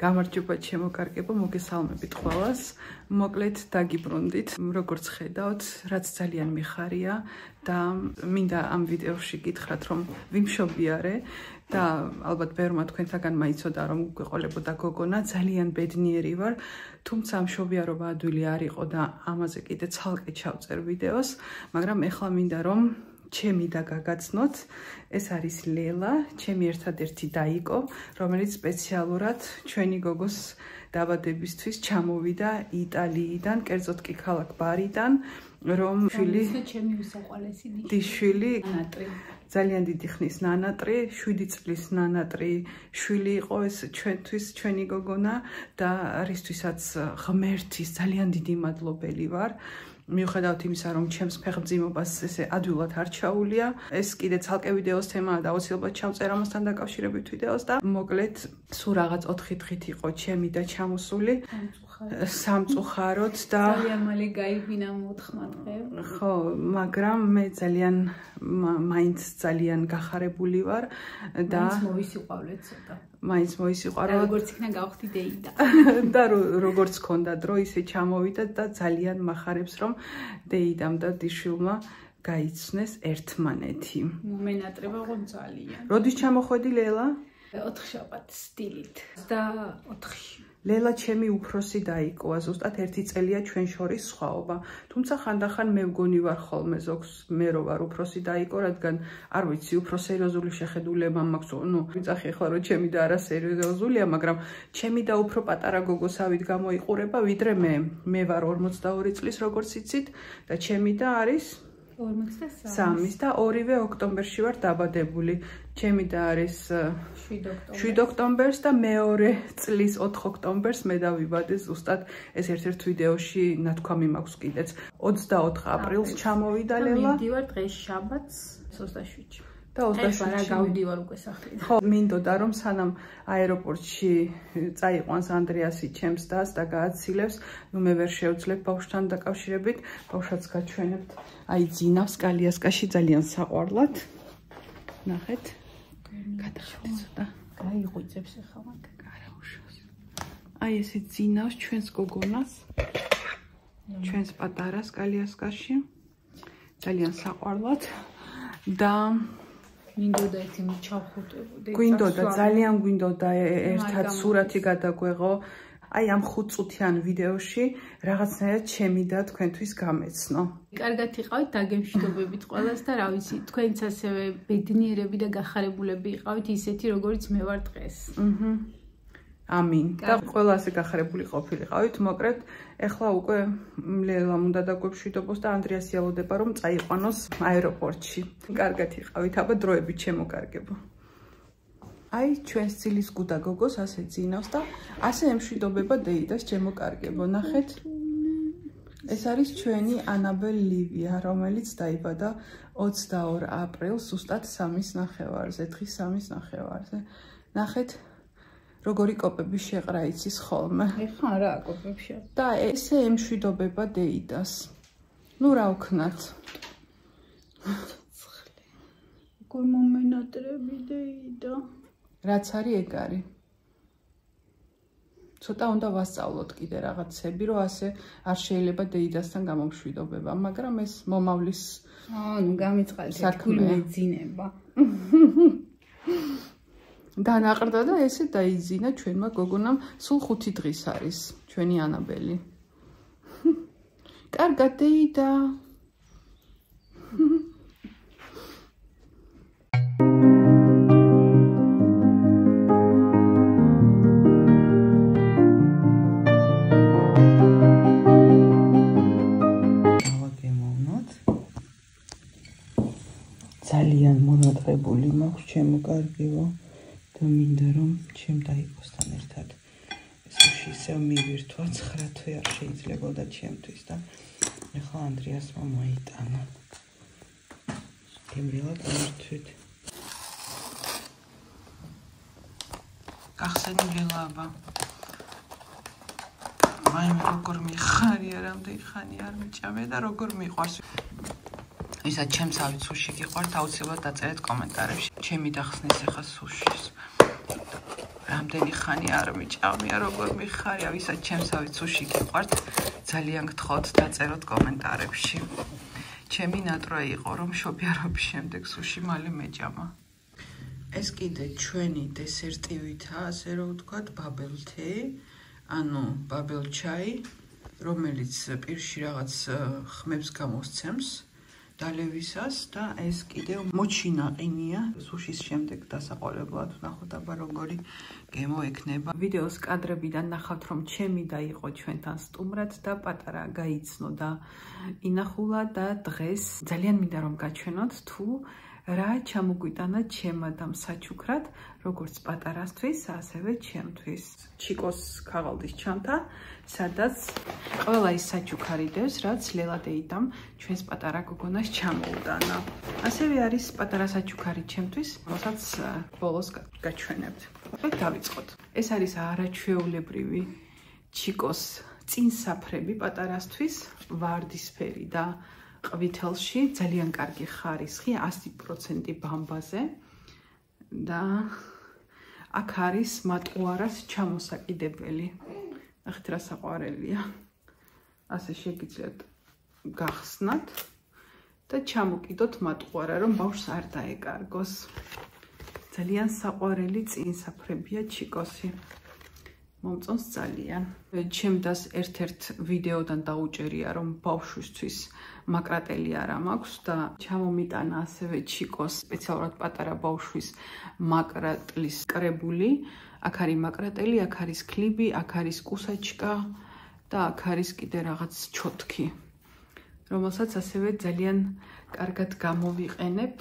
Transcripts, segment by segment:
გამარჯობა ჩემო კარგებო, მოგესალმებით ყველას. მოკლედ დაგიბრუნდით, როგორც ხედავთ, რაც ძალიან მიხარია და მინდა ამ ვიდეოში გითხრათ, რომ ვიმშობიარე და ალბათ ბევრმა თქვენთაგან მაიცოდა, რომ გვეყოლებოდა გოგონა, ძალიან ბედნიერი ვარ, თუმცა მშობიარობა ადვილი არ იყო და ამაზე კიდე ცალკე ჩავწერ ვიდეოს, მაგრამ ეხლა მინდა რომ ჩემი და გაგაცნოთ, ეს არის ლელა, ჩემი ერთადერთი დაიკო, რომელიც სპეციალურად ჩვენი გოგოს დაბადებისთვის ჩამოვიდა იტალიიდან, კერძოდ კი ქალაქ ბარიდან, რომ შვილი ძალიან დიდი ხნის ნანატრი, 7 წლის ნანატრი შვილი იყო ეს ჩვენთვის, ჩვენი გოგონა და რისთვისაც ღმერთის ძალიან დიდი მადლობელი ვარ. მიუხედავად იმისა, რომ ჩემს ფეხმძიმობას ესე ადვილად არ ჩაულია, ეს კიდე ცალკე ვიდეოს თემაა და აუცილებლად ჩავწერ ამასთან დაკავშირებით ვიდეოს და მოკლედ სულ რაღაც 4 დღით იყო ჩემი და ჩამოსული სამწუხაროდ და ძალიან მალე გაიღვინა მოთხმა დღე. ხო, მაგრამ მე მაინც ძალიან გახარებული ვარ და მოვისიყვავლეთ ცოტა. მაინც მოვისიყვარო. როგორც იქნა გავხდი დეიდა. და როგორც ქონდა დრო, ისე ჩამოვიდა და ძალიან მახარებს, რომ დეიდამ და დიშვილმა გაიცნეს ერთმანეთი. მომენატრება ყო ძალიან. როდის ჩამოხვედი ლელა? 4 შაბათს დილით და 4-ში. ლელა ჩემი უფროსი დაიკოა, ზუსტად 1 წელია ჩვენ შორის სხვაობა. თუმცა ხანდახან მე ვგონი ვარ ხოლმე ზოგს მე რო ვარ უფროსი დაიკო, რადგან არ ვიცი, უფრო სერიოზული შეხედულება მაქვს, ვიწახი ახლა რომ ჩემი და არა სერიოზულია, მაგრამ ჩემი და უფრო პატარა გოგოსავით გამოიყურება, ვიდრე მე. მე ვარ 42 წლის როგორც იცით და ჩემი და არის 43 და 2 ოქტომბერში ვარ დაბადებული. ჩემი და არის 7 ოქტომბერს და მეორე წლის 4 ოქტომბერს მე დავიბადე ზუსტად ეს ერთ-ერთ ვიდეოში ნათქვამი მაქვს კიდეც 24 აპრილს ჩამოვიდა ლელა. მივდივარ დღეს შაბათს 27-ში. და 27-ში გავდივარ უკვე სახლიდან. ხო, მინდოდა რომ სანამ აეროპორტში წაიყვანს ანდრეასი ჩემს დას და გააცილებს, ნუ მე ვერ შევძლებ ბავშვთან დაკავშირებით, ბავშვს გაჩვენებთ. აი ძინავს კალიასკაში ძალიან საყვარლად. ნახეთ. გადახდეთ ცოტა. გაიღვიძებს ახლა მაგ. გარაუშავს. აი ესე ძინავს ჩვენს გოგონას. ჩვენს პატარას კალიასკაში. ძალიან საყვარლად და მინდოდა ერთი ჩავხუტებოდი. გვინდოდა, ძალიან გვინდოდა ერთად სურათი გადაგვეღო. აი ამ 5 წუთიან ვიდეოში რაღაცნაირად ჩემი და თქვენთვის გამეცნო. კარგად იყავით, დაგემშვიდობებით ყველას და რა ვიცი, თქვენც ასევე ბედნიერები და გახარებულები იყავით ისეთი, როგორც მე ვარ დღეს. ამინ. და ყველა ასე გახარებული ყოფილიყავით, მოკლედ, ეხლა უკვე ლელამ უნდა დაგვემშვიდობოს და ანდრეასი ელოდება რომ წაიყვანოს აეროპორტში. კარგად იყავით, აბა დროებით ჩემოკარგებო. აი ჩვენს ცილის გუდა გოგოს ასე ძინავს და ასე ემშვიდობება დეიდას ჩემოკარგებო. ნახეთ. ეს არის ჩვენი ანაბელ ლივია, რომელიც დაიბადა 22 აპრილს, ზუსტად 3-ის ნახევარზე, დღის 3-ის ნახევარზე. ნახეთ, როგორი კოპები შეყრა იცის ხოლმე. ეხლა რა კოპებში. და ესე ემშვიდობება დეიდას. ნუ რა ვქნათ. როგორ მომენატრები დეიდა. რაც არის ეგ არის. ცოტა უნდა ვასწავლოთ კიდე რაღაცები, რომ ასე არ შეიძლება დეიდასთან გამომშვიდობება, მაგრამ ეს მომავლის ნუ გამიწყალეთ თქმული მეძინება. დანაყრდა და ესე დაიძინა ჩვენმა გოგონამ, სულ 5 დღის არის ჩვენი ანაბელი. კარგად დეიდა. ძალიან მონატრებული მაქვს ჩემოკარგებო და მინდა რომ ჩემ დაიკოსთან ერთად ესოში ისევ მივირთვა 9 თვე არ შეიძლებოდა ჩემთვის და ეხლა ანდრეასმა მოიტანა. გემრიელად მივირთვით. გახსენი ლელააბა. მაიმე როგორ მიხარია, რამდენი ხანი არ მიჭამე და როგორ მიყვარს. ვისაც ჩემს ავით სუში გიყვართ, აუცილებლად დაწერეთ კომენტარებში. ჩემი დახსნეს ახლა სუშის. რამდენი ხანი არ მიჭამია, როგორ მიხარია, ვისაც ჩემსავით სუში გიყვართ, ძალიან გთხოვთ დაწეროთ კომენტარებში. ჩემი ნატრა იყო, რომ შობიარობის შემდეგ სუში მალე მეჭამა. ეს კიდე ჩვენი დესერტივითაა, ასე რომ ვთქვათ, ბაბელთე, ანუ ბაბელჩაი, რომელიც პირში რაღაც ხმებს გამოსცემს დალევისას და ეს კიდევ მოჩინაყინია სუშის შემდეგ დასაყოლებლად ვნახოთ აბა როგორი გემო ექნება. ვიდეოს კადრებიდან ნახავთ რომ ჩემი და იყო ჩვენთან სტუმრად და პატარა გაიცნო და ინახულა და დღეს ძალიან მინდა რომ გაჩვენოთ თუ რა ჩამოგვიტანა ჩემადამ საჩუქრად როგორც პატარასთვის ასევე ჩემთვის. ჩიკოს ქაღალდის ჩანთა სადაც ყველა ის საჩუქარი დევს რაც ლელადეიდამ ჩვენს პატარა გოგონას ჩამოუტანა. ასევე არის პატარა საჩუქარი ჩემთვის რომელსაც ბოლოს გაჩვენებთ. დავიწყოთ. ეს არის არაჩვეულებრივი ჩიკოს წინსაფრები პატარასთვის ვარდისფერი და ყვითელში ძალიან კარგი ხარისხი 100% ბამბაზე და აქ არის მატყუარას ჩამოსაკიდებელი. ნახეთ რა საყვარელია. ასე შეგიძლიათ გახსნათ და ჩამოკიდოთ მატყუარა რომ ბავშვს არ დაეკარგოს. ძალიან საყვარელი წინსაფრებია ჩიკოსი. მომწონს ძალიან. ჩემდას ერთ-ერთ ვიდეოდან დაუჭერია რომ ბავშვისთვის მაკრატელი არ მაქვს და ჩამომიტანა ასევე ჩიკოს სპეციალურად პატარა ბავშვის მაკრატლის კრებული. აქ არის მაკრატელი, აქ არის ქლიბი, აქ არის კუსაჩკა და აქ არის კიდე რაღაც ჩოთქი, რომელსაც ასევე ძალიან კარგად გამოვიყენებ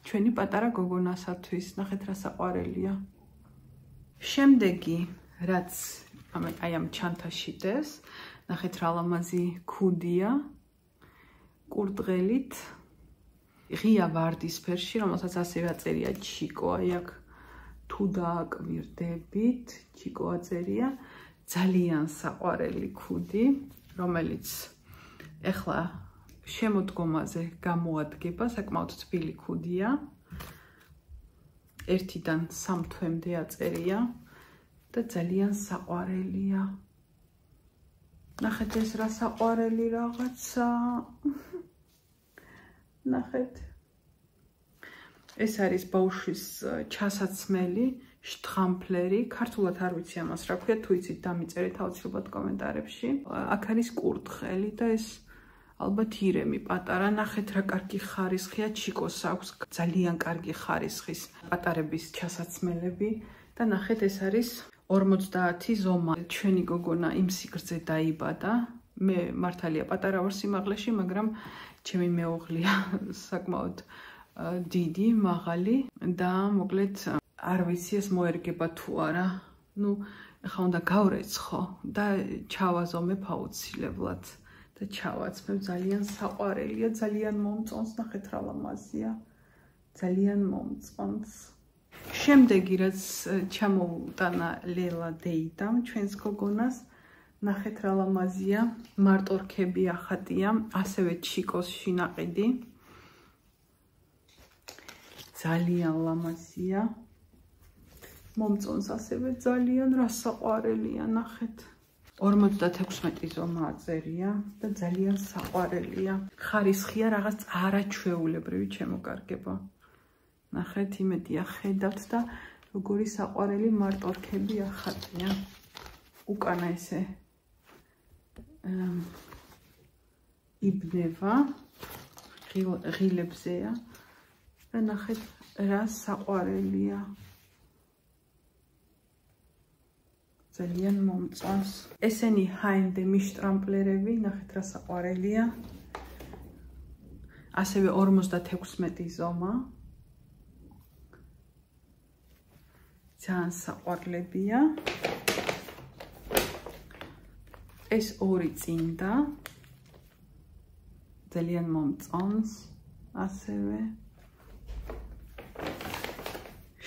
ჩვენი პატარა გოგონასათვის. ნახეთ რა საყვარელია. შემდეგი რაც აი ამ ჩანთაში დევს, ნახეთ რა ლამაზი ქუდია კურდღელით ღია ვარდისფერში, რომელსაც ასევე აწერია ჩიკო. აი აქ თუ დააკვირდებით, ჩიკო აწერია. ძალიან საყვარელი ქუდი, რომელიც ეხლა შემოდგომაზე გამოადგება, საკმაოდ თბილი ქუდია. 1-დან 3 თვემდე აწერია და ძალიან საყვარელია. ნახეთ ეს რა საყვარელი რაღაცა. ნახეთ. ეს არის ბავშვის ჩასაცმელი შტხამფლერი. ქართულად არ ვიცი ამას რა ქვია, თუ იცით დამიწერეთ აუცილებლად კომენტარებში. აქ არის კურდღელი და ეს ალბათ ირემი პატარა. ნახეთ რა კარგი ხარისხია ჩიკოს აქვს. ძალიან კარგი ხარისხის პატარების ჩასაცმელები და ნახეთ ეს არის 50 ზომა. ჩვენი გოგონა იმ სიგრძე დაიბადა. მე მართალია პატარა ვარ სიმაღლეში, მაგრამ ჩემი მეუღლეა საკმაოდ დიდი, მაღალი და მოკლედ არ ვიცი ეს მოერგება თუ არა. ნუ ეხლა უნდა გავრეცხო და ჩავაზომებ აუცილებლად და ჩავაცმებ. ძალიან საყვარელია, ძალიან მომწონს. ნახეთ რა ლამაზია. ძალიან მომწონს. შემდეგი რაც ჩამოუტანა ლელადეიდამ ჩვენს გოგონას, ნახეთ რა ლამაზია. მარტორქები ახატია, ასევე ჩიკოს შინაყიდი. ძალიან ლამაზია. მომწონს ასევე ძალიან რა საყვარელია, ნახეთ. 56 ზომა აწერია და ძალიან საყვარელია. ხარისხია რაღაც არაჩვეულებრივი ჩემოკარგება. ნახეთ, იმედია ხედავთ და როგორი საყვარელი მარტორქები ახატია. უკანა ესე იბნევა ღილებზეა და ნახეთ რა საყვარელია. ძალიან მომწონს. ესენი ჰაინდე მიშტრამპლერები, ნახეთ რა საყვარელია. ასევე 56 ზომა. ძალიან საყვარლებია. ეს ორი წინდა. ძალიან მომწონს. ასევე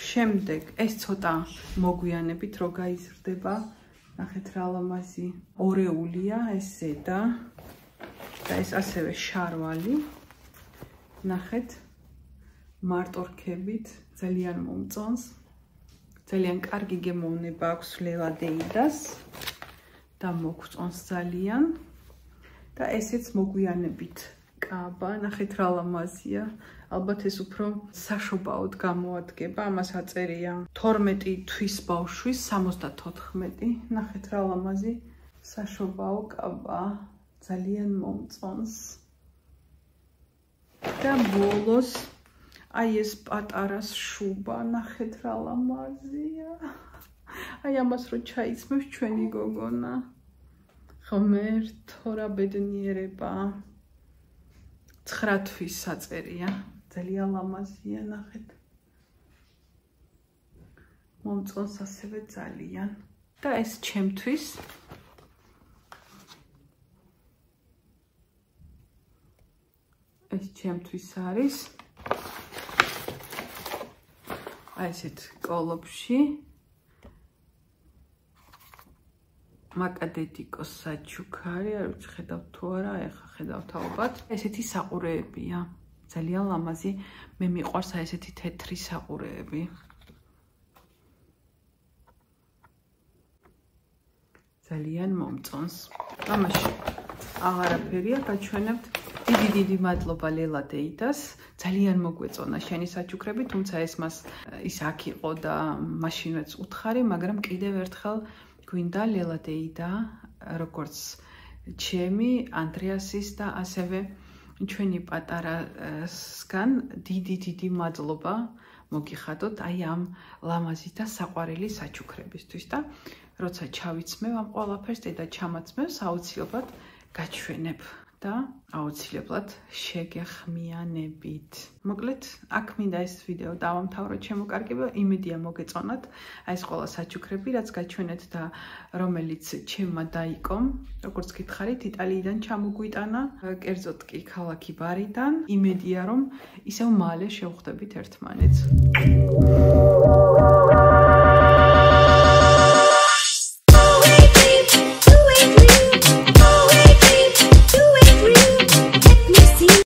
შემდეგ ეს ცოტა მოგვიანებით რო გაიზრდება. ნახეთ რა ლამაზი ორეულია ეს ზედა და ეს ასევე შარვალი. ნახეთ მარტორქებით ძალიან მომწონს. ძალიან კარგი გემოვნება აქვს ლელადეიდას და მოგწონს ძალიან და ესეც მოგვიანებით კაბა, ნახეთ რა ლამაზია. ალბათ ეს უფრო საშობაოდ გამოადგება, ამას აწერია 12 თვის ბავშვის 74. ნახეთ რა ლამაზი საშობაო კაბა, ძალიან მომწონს. და ბოლოს აი ეს პატარას შუბა, ნახეთ რა ლამაზია. აი ამას რო ჩაიცმევს ჩვენი გოგონა. ღმერთო რა ბედნიერება. 9 თვის საწერია. ძალიან ლამაზია, ნახეთ. მომწონს ასევე ძალიან. და ეს ჩემთვის არის აი ესეთ კოლოფში მაკადეტიკოს საჩუქარი, არ ვიცი ხედავთ თუ არა, ეხა ხედავთ ალბათ. ესეთი საყურეებია. ძალიან ლამაზი. მე მიყვარს აი ესეთი თეთრი საყურეები. ძალიან მომწონს. ამაში აღარაფერია, გაჩვენებთ. დიდი მადლობა ლელადეიდას. ძალიან მოგვეწონა შენი საჩუქრები, თუმცა ეს მას ის აქ იყო და მაშინაც უთხარი, მაგრამ კიდევ ერთხელ გვინდა ლელადეიდა, როგორც ჩემი, ანდრეასის და ასევე ჩვენი პატარასგან დიდი მადლობა მოგიხადოთ აი ამ ლამაზი და საყვარელი საჩუქრებისთვის და როცა ჩავიცმევ ამ ყველაფერს და ჩამაცმევს აუცილებლად გაჩვენებ და აუცილებლად შეგეხმიანებით. მოკლედ, აქ მინდა ეს ვიდეო დავამთავროთ შემოკარგება, იმედია მოგეწონათ აი ეს ყველა საჩუქრები, რაც გაჩვენეთ და რომელიც ჩემმა დაიკომ, როგორც გითხარით, იტალიიდან ჩამოგვიტანა, კერძოდ კი ქალაქი ბარიდან. იმედია რომ ისევ მალე შევხვდებით ერთმანეთს.